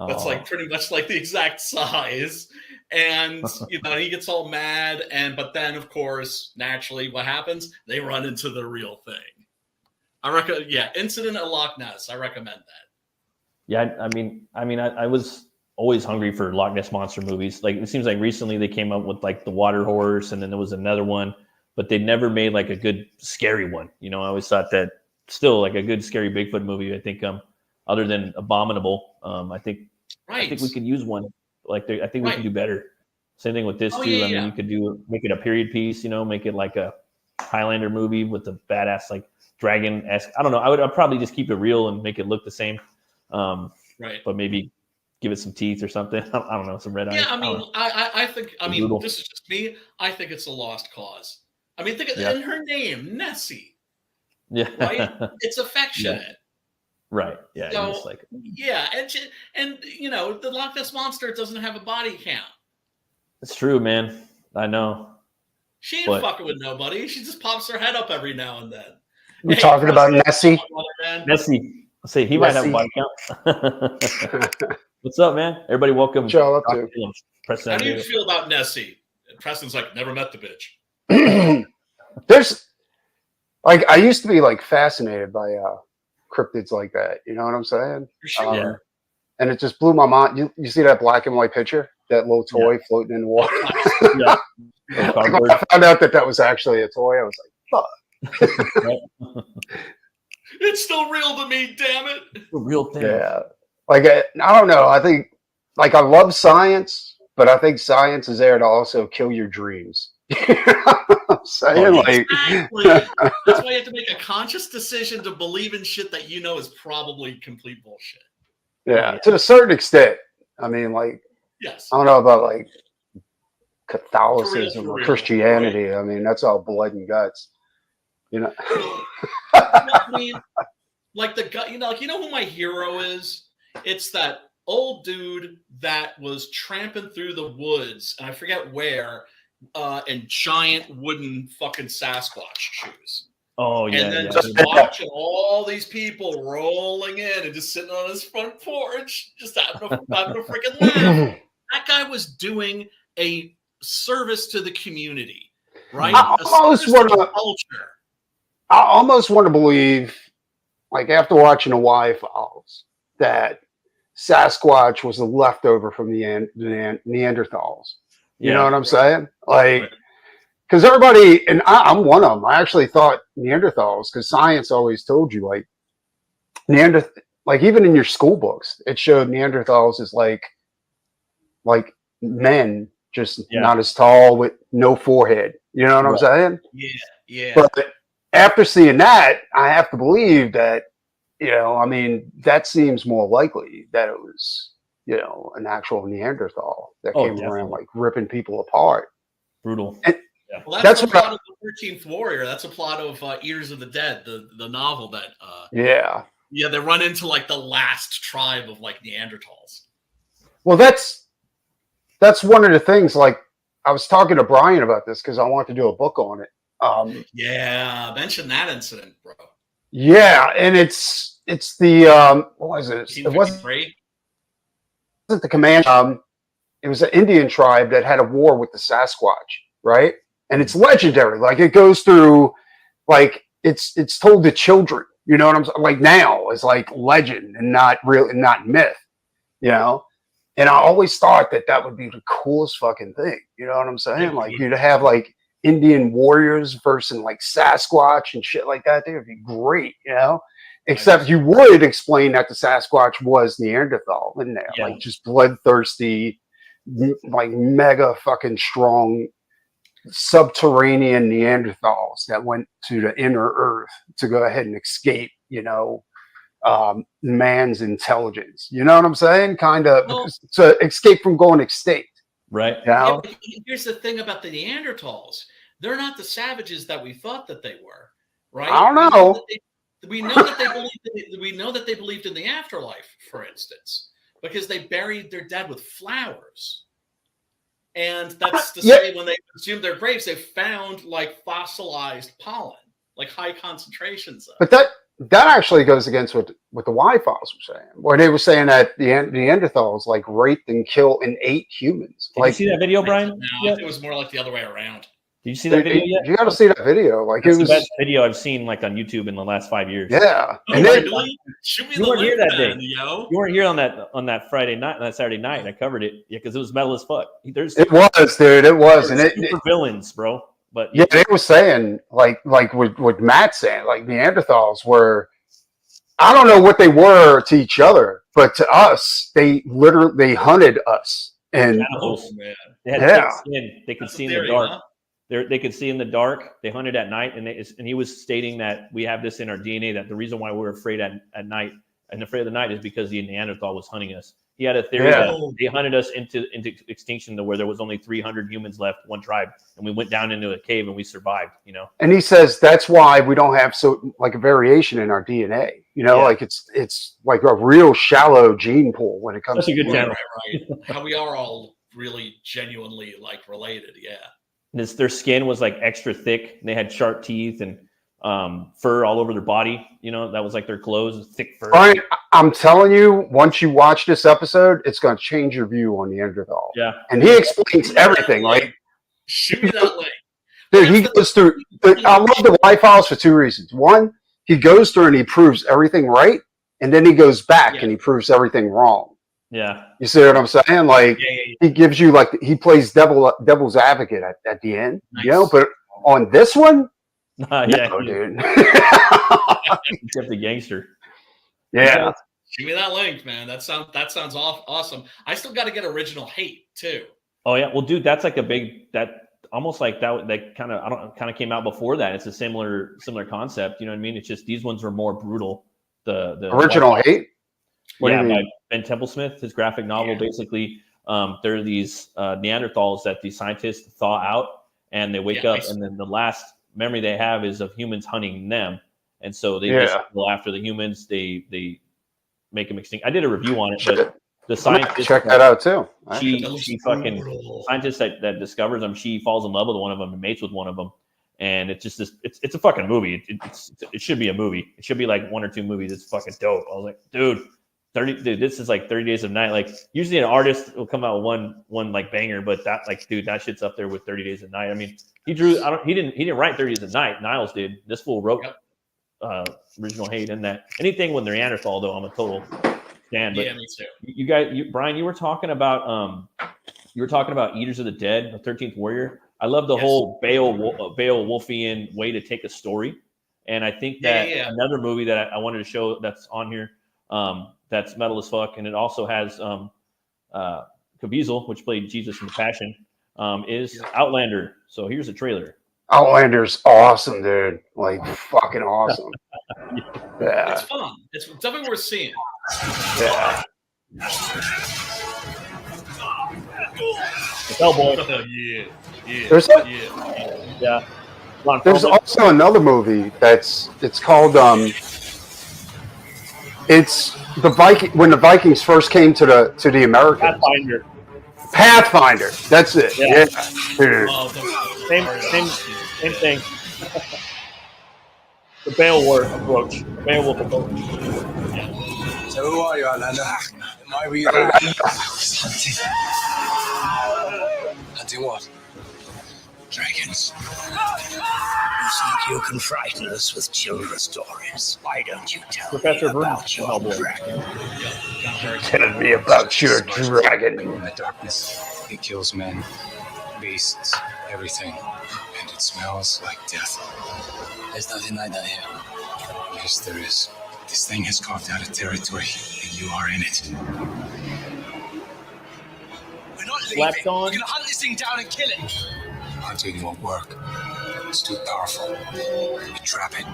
that's like pretty much like the exact size, and he gets all mad, but then of course naturally what happens? They run into the real thing. Incident at Loch Ness. I recommend that. Yeah, I was always hungry for Loch Ness Monster movies. Like, it seems like recently they came up with like the Water Horse, and then there was another one, but they never made like a good scary one. I always thought that still like a good scary Bigfoot movie. I think other than Abominable, I think we could use one. Like, I think we can do better. Same thing with this too. Yeah, you could make it a period piece. Make it like a Highlander movie with a badass like dragon-esque. I don't know. I'd probably just keep it real and make it look the same. But maybe give it some teeth or something. I don't know, some red eyes. Yeah, I think brutal. This is just me. I think it's a lost cause. I mean, think of in her name, Nessie. Yeah, right. It's affectionate. Yeah. Right. Yeah. So, just like, and the Loch Ness Monster doesn't have a body count. It's true, man. I know. She ain't fucking with nobody. She just pops her head up every now and then. We're talking about Nessie. Nessie. Let's say he might have a body count. What's up, man? Everybody, welcome. Joe, up to. How do you feel about Nessie? And Preston's like, never met the bitch. There's like, I used to be like fascinated by cryptids like that. You know what I'm saying? Sure. And it just blew my mind. You see that black and white picture, that little toy floating in the water? Like, when I found out that was actually a toy, I was like, fuck. It's still real to me, damn it. It's a real thing. Yeah. Like, I don't know. I think, like, I love science, but I think science is there to also kill your dreams. You know what I'm saying? Exactly. That's why you have to make a conscious decision to believe in shit that you know is probably complete bullshit. Yeah, to a certain extent. I mean, like, yes. I don't know about like Catholicism or Christianity. Right. I mean, that's all blood and guts. I mean, like the guy, you know who my hero is? It's that old dude that was tramping through the woods, and I forget where, in giant wooden fucking Sasquatch shoes. Oh, yeah. And then just watching all these people rolling in and just sitting on his front porch, just having a freaking laugh. That guy was doing a service to the community, right? I almost want to believe, like, after watching Hawaii Files, that Sasquatch was a leftover from the Neanderthals. You know what I'm saying? Like, because everybody, and I'm one of them, I actually thought Neanderthals, because science always told you, like, like even in your school books, it showed Neanderthals as like men, just not as tall, with no forehead. You know what I'm saying? Yeah. But after seeing that, I have to believe that, I mean, that seems more likely that it was, an actual Neanderthal that came around like ripping people apart. Brutal. And, well, that's the plot of the 13th Warrior. That's a plot of Eaters of the Dead, the novel that. They run into like the last tribe of like Neanderthals. Well, that's one of the things. Like, I was talking to Brian about this because I want to do a book on it. Mention that incident, bro. Yeah, and it's the what was it? It wasn't the Comanche. It was an Indian tribe that had a war with the Sasquatch, right? And it's legendary. Like, it goes through, like, it's told to children. You know what I'm saying? Like, now it's like legend and not real and not myth. And I always thought that would be the coolest fucking thing. You know what I'm saying? Like, you'd have like Indian warriors versus like Sasquatch and shit like that. That would be great, Except you would explain that the Sasquatch was Neanderthal in there, like just bloodthirsty, like mega fucking strong subterranean Neanderthals that went to the inner earth to go ahead and escape, man's intelligence. You know what I'm saying? Kind of to escape from going extinct. Right. Yeah, but here's the thing about the Neanderthals. They're not the savages that we thought that they were, right? I don't know. We know that they believed in the afterlife, for instance, because they buried their dead with flowers. And that's to say, when they consumed their graves, they found like fossilized pollen, like high concentrations of. But that actually goes against what the Y-Files were saying, where they were saying that the Neanderthals like raped and killed and ate humans. Did you see that video, Brian? No, I think it was more like the other way around. Did you see that video yet? You got to see that video. Like That's it was the best video I've seen like on YouTube in the last 5 years. Yeah, and then, you weren't here that day. Yo. You weren't here on that Friday night, that Saturday night. I covered it, because it was metal as fuck. It was, dude. It was, and super villains, bro. But yeah, they were saying like what Matt's saying, like Neanderthals were. I don't know what they were to each other, but to us, they hunted us, and they had thick skin. They could see in the dark. Huh? They could see in the dark. They hunted at night, and he was stating that we have this in our DNA. That the reason why we're afraid at night and afraid of the night is because the Neanderthal was hunting us. He had a theory that they hunted us into extinction to where there was only 300 humans left, one tribe, and we went down into a cave and we survived. You know. And he says that's why we don't have like a variation in our DNA. You know, like it's like a real shallow gene pool when it comes. That's to a good channel. Right. How we are all really genuinely like related. Yeah. Their skin was like extra thick. And they had sharp teeth and fur all over their body. You know, that was like their clothes, thick fur. Brian, I'm telling you, once you watch this episode, it's going to change your view on Neanderthal. Yeah. And he explains everything. Like, shoot me that link. Dude, he goes through. I love the Y-Files for two reasons. One, he goes through and he proves everything right, and then he goes back and he proves everything wrong. Yeah. You see what I'm saying? Like he gives you like he plays devil's advocate at the end. Nice. You know, but on this one, no, dude. Except the gangster. Yeah. Shoot me that link, man. That sounds awesome. I still got to get Original Hate too. Oh yeah, well, dude, that's like a big almost like that kind of came out before that. It's a similar concept. You know what I mean? It's just these ones were more brutal. The Original Hate. Yeah, by Ben Templesmith, his graphic novel. Basically, there are these Neanderthals that the scientists thaw out, and they wake up, and then the last memory they have is of humans hunting them, and so they just go after the humans. They make them extinct. I did a review on it, but the scientist check that out too. She fucking scientist that discovers them. She falls in love with one of them and mates with one of them, and it's just this. It's a fucking movie. It should be a movie. It should be like 1 or 2 movies. It's fucking dope. I was like, dude, this is like 30 Days of Night. Like usually an artist will come out with one like banger, but that like, dude, that shit's up there with 30 Days of Night. I mean, he didn't write 30 Days of Night. Niles did. This fool wrote Original Hate in that. Anything with Neanderthal though, I'm a total fan. But yeah, me too. You guys, Brian, you were talking about Eaters of the Dead, the 13th Warrior. I love the whole Beowulfian way to take a story, and I think that another movie that I wanted to show that's on here. That's metal as fuck, and it also has Caviezel, which played Jesus in the Passion, is Outlander. So here's a trailer. Outlander's awesome, dude. Like fucking awesome. Yeah, it's fun. It's definitely worth seeing. Yeah. Hellboy. Yeah. There's also another movie it's called it's the Viking when the Vikings first came to the Americans. Pathfinder. That's it. Yeah. Same thing. The Beowulf approach. Beowulf approach. So who are you, Outlander? Why were you there? Hunting what? Dragons. You think you can frighten us with children's stories? Why don't you tell Professor me about your dragon? Tell me about your dragon. In the darkness, it kills men, beasts, everything. And it smells like death. There's nothing like that here. Yes, there is. This thing has carved out a territory, and you are in it. We're not leaving. We're going to hunt this thing down and kill it. Hunting won't work. It's too powerful. We trap it.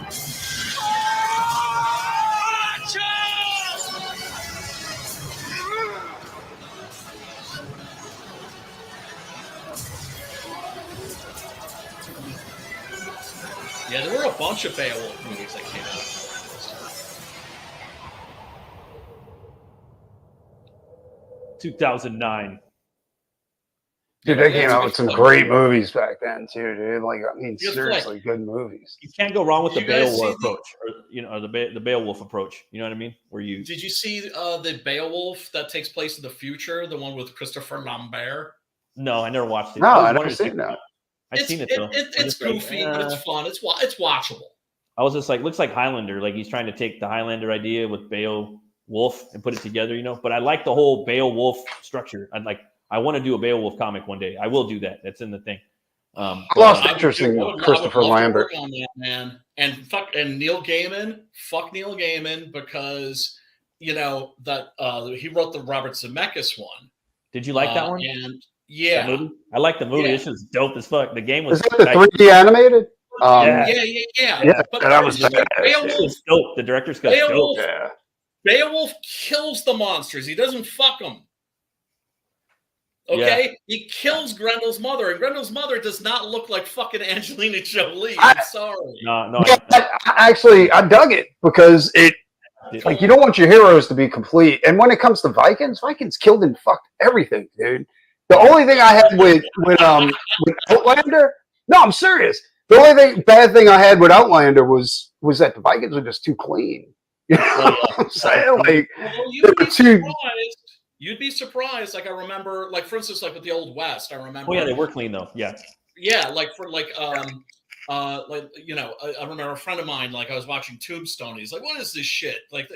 bunch of Beowulf movies that came out. 2009. Dude, they came out with some great movies back then too, dude. Like, I mean, seriously, good movies. You can't go wrong with the Beowulf approach, or the Beowulf approach. You know what I mean? Where you did you see the Beowulf that takes place in the future, the one with Christopher Lambert? No, I never watched it. No, I never seen that. I've seen it though. It's goofy, but it's fun. It's watchable. I was just like, looks like Highlander. Like he's trying to take the Highlander idea with Beowulf and put it together, you know. But I like the whole Beowulf structure. I want to do a Beowulf comic one day. I will do that. That's in the thing. I lost interest in Christopher Lambert. On that, man. And Neil Gaiman, fuck Neil Gaiman, because you know that he wrote the Robert Zemeckis one. Did you like that one? And yeah, movie? I like the movie. It's just dope as fuck. The game was. Is that the 3D animated? Yeah. But that was Beowulf, dope. The director's cut. Beowulf, dope. Yeah. Beowulf kills the monsters. He doesn't fuck them. Okay, yeah. He kills Grendel's mother, and Grendel's mother does not look like fucking Angelina Jolie. I'm sorry. No. Yeah, I dug it because like you don't want your heroes to be complete. And when it comes to Vikings killed and fucked everything, dude. The only thing I had with Outlander, no, I'm serious. The only bad thing I had with Outlander was that the Vikings were just too clean. You know what I'm saying? Like, you'd be surprised. Like I remember, like for instance, like with the Old West, I remember. Oh yeah, they were clean though. Yeah. Yeah, like for you know, I remember a friend of mine. Like I was watching Tombstone. He's like, "What is this shit? Like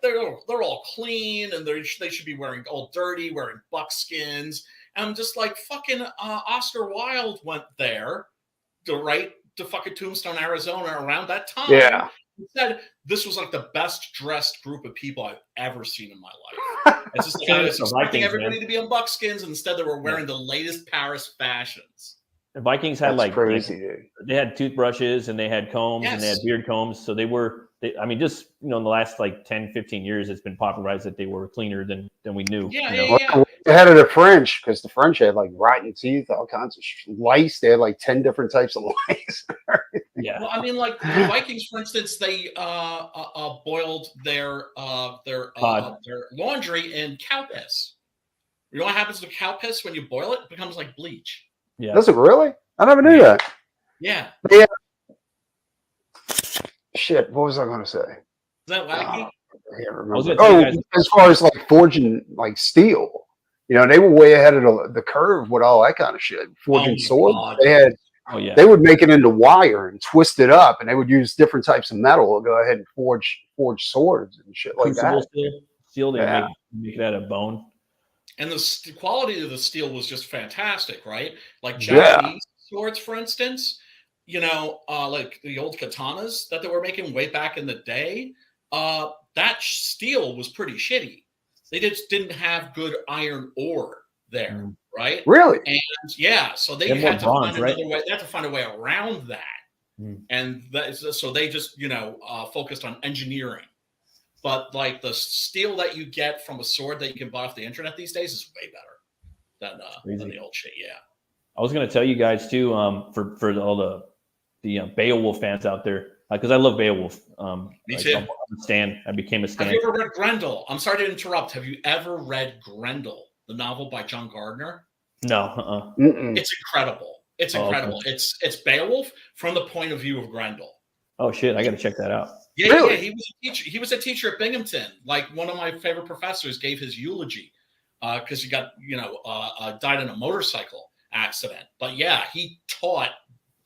they're all clean and they should be wearing all dirty, wearing buckskins." And I'm just like, fucking Oscar Wilde went there to fucking Tombstone, Arizona around that time. Yeah. He said this was like the best dressed group of people I've ever seen in my life. It's just like I was expecting everybody to be in buckskins. Instead, they were wearing the latest Paris fashions. The Vikings had they had toothbrushes and they had combs and they had beard combs. So I mean, just, you know, in the last like 10, 15 years, it's been popularized that they were cleaner than we knew. Yeah. Ahead of the French, because the French had like rotten teeth, all kinds of lice. They had like 10 different types of lice. Yeah. Well, I mean, like the Vikings, for instance, they boiled their laundry in cow piss. You know what happens to cow piss when you boil it? It becomes like bleach. Yeah. Does it really? I never knew that. Yeah. Shit, what was I going to say? Is that wacky? I can't remember. As far as like forging like steel, you know, they were way ahead of the curve with all that kind of shit. Forging swords, they would make it into wire and twist it up, and they would use different types of metal to go ahead and forge swords and shit like that. Steel, they make it out of bone. And the quality of the steel was just fantastic, right? Like Japanese swords, for instance, you know, like the old katanas that they were making way back in the day, that steel was pretty shitty. They just didn't have good iron ore there, right? Really? And so they had to find another way. They had to find a way around that, and so they just, you know, focused on engineering. But like the steel that you get from a sword that you can buy off the internet these days is way better than the old shit. Yeah. I was going to tell you guys too, for all the Beowulf fans out there, because I love Beowulf. Me too. I'm a stan. I became a stan. Have you ever read Grendel? I'm sorry to interrupt. Have you ever read Grendel, the novel by John Gardner? No. It's incredible. It's incredible. Okay. It's Beowulf from the point of view of Grendel. Oh shit! I got to check that out. Yeah, really? Yeah. He was a teacher. He was a teacher at Binghamton. Like one of my favorite professors gave his eulogy because he got, you know, died in a motorcycle accident. But yeah, he taught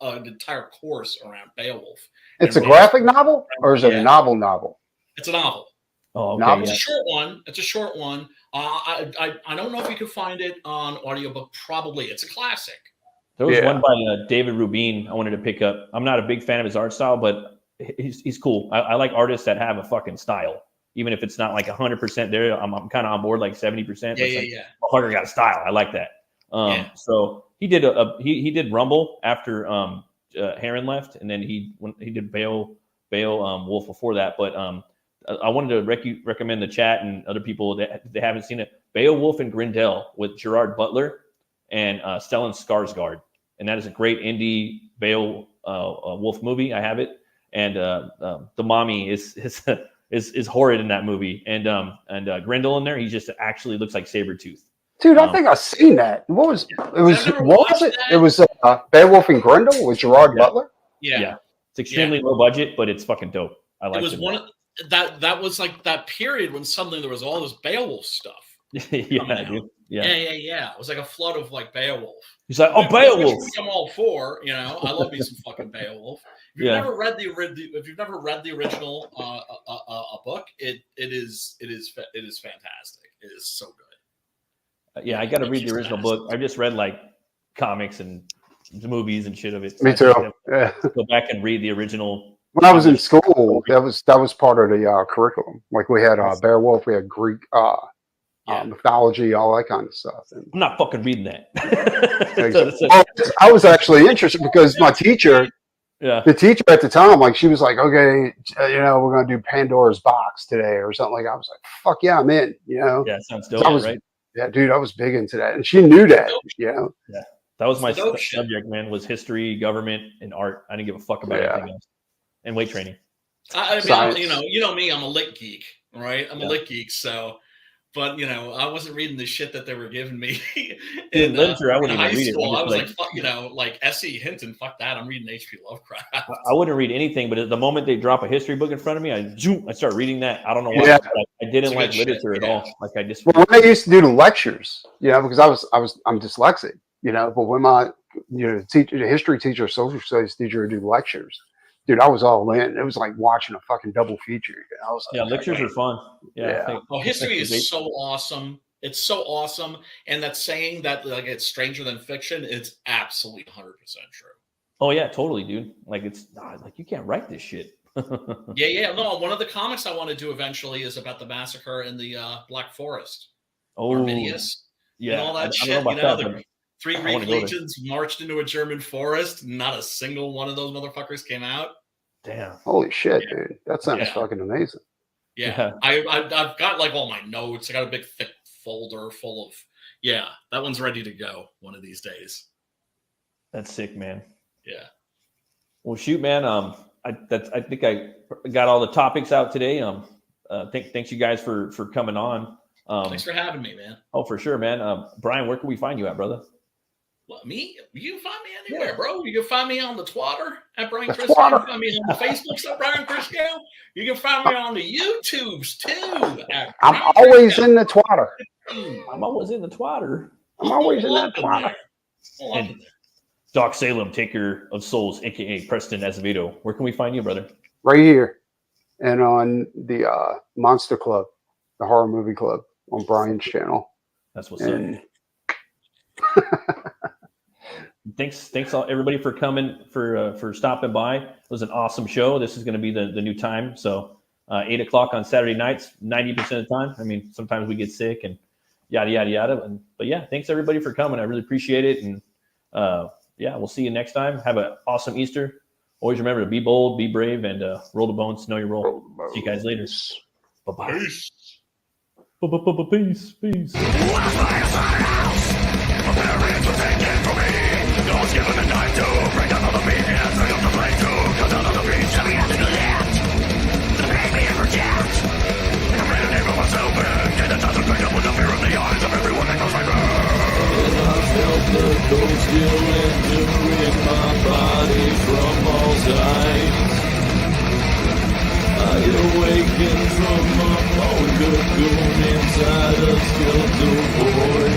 an entire course around Beowulf. It's a graphic novel, or is it a novel? It's a novel. Oh, okay. Novel. It's a short one. It's a short one. I don't know if you can find it on audiobook. Probably. It's a classic. There was one by David Rubin I wanted to pick up. I'm not a big fan of his art style, but he's cool. I like artists that have a fucking style, even if it's not like 100% there. I'm kind of on board like 70%. Yeah. Motherfucker got a style. I like that. So he did he did Rumble after Heron left, and then he did Beowulf before that. But I wanted to recommend the chat and other people that they haven't seen it. Beowulf and Grendel with Gerard Butler and Stellan Skarsgård, and that is a great indie Beowulf movie. I have it, and the mommy is horrid in that movie, and Grendel in there, he just actually looks like Sabretooth. Dude, I think I've seen that. What was it? It was Beowulf and Grendel with Gerard Butler. Yeah. It's extremely low budget, but it's fucking dope. I like it. That was like that period when suddenly there was all this Beowulf stuff. Dude. Yeah. It was like a flood of like Beowulf. He's like, oh, Beowulf. I'm all for, I love me some fucking Beowulf. If you've never read the original book, it is fantastic. It is so good. I got to read the original book. I just read like comics and movies and shit of it. Me too. Yeah. Go back and read the original. When I was in school, that was part of the curriculum. Like we had Beowulf, we had Greek mythology, all that kind of stuff. And I'm not fucking reading that. I was actually interested because my teacher, the teacher at the time, like she was like, okay, we're going to do Pandora's Box today or something like that. I was like, fuck yeah, I'm in, Yeah, sounds dope, right? Yeah, dude, I was big into that. And she knew that, Yeah. That was my subject, man, was history, government, and art. I didn't give a fuck about anything else. And weight training. I mean, you know me, I'm a lit geek, right? I'm a lit geek, so... But I wasn't reading the shit that they were giving me in literature. I wouldn't even read it. I was like, fuck, like S.E. Hinton, fuck that. I'm reading H.P. Lovecraft. I wouldn't read anything, but at the moment they drop a history book in front of me, I start reading that. I don't know why. I didn't like literature at all. Like I just. Well, when I used to do the lectures, because I'm dyslexic, but when my the history teacher, social studies teacher would do lectures. Dude, I was all in. It was like watching a fucking double feature. I was like, lectures are fun. History is so awesome. It's so awesome. And that saying that like it's stranger than fiction, it's absolutely 100% true. Oh yeah, totally, dude. Like it's like you can't write this shit. No, one of the comics I want to do eventually is about the massacre in the Black Forest. Arminius. And all that shit. The 3 Greek legions marched into a German forest. Not a single one of those motherfuckers came out. Damn. Holy shit, dude. That sounds fucking amazing. Yeah. I've got like all my notes. I got a big thick folder full of that one's ready to go one of these days. That's sick, man. Yeah. Well, shoot, man. I think I got all the topics out today. Thanks you guys for coming on. Thanks for having me, man. Oh, for sure, man. Brian, where can we find you at, brother? Well, me? You can find me anywhere, bro. You can find me on the Twitter at Brian Christgau. You can find me on the Facebooks at Brian Christgau. You can find me on the YouTubes too. I'm always in the Twitter. I'm always in the Twitter. And Doc Salem, taker of souls, aka Preston Azevedo. Where can we find you, brother? Right here, and on the Monster Club, the horror movie club on Brian's channel. That's what's up. Thanks all everybody for coming, for stopping by. It was an awesome show. This is going to be the new time. So 8 o'clock on Saturday nights, 90% of the time. I mean, sometimes we get sick and yada, yada, yada. But yeah, thanks everybody for coming. I really appreciate it. And we'll see you next time. Have an awesome Easter. Always remember to be bold, be brave, and roll the bones, know your role. See you guys later. Bye-bye. Peace. Peace. Given a knife to break down all the beat and bring up the blade to cut down all the beats and we have to do that. The baby ever jacked. The man and everyone's open. Get the time to pick up with the fear in the eyes of everyone that goes right back. And I felt the cold still entering my body from all sides. I awakened from my own cocoon inside a skeletal void.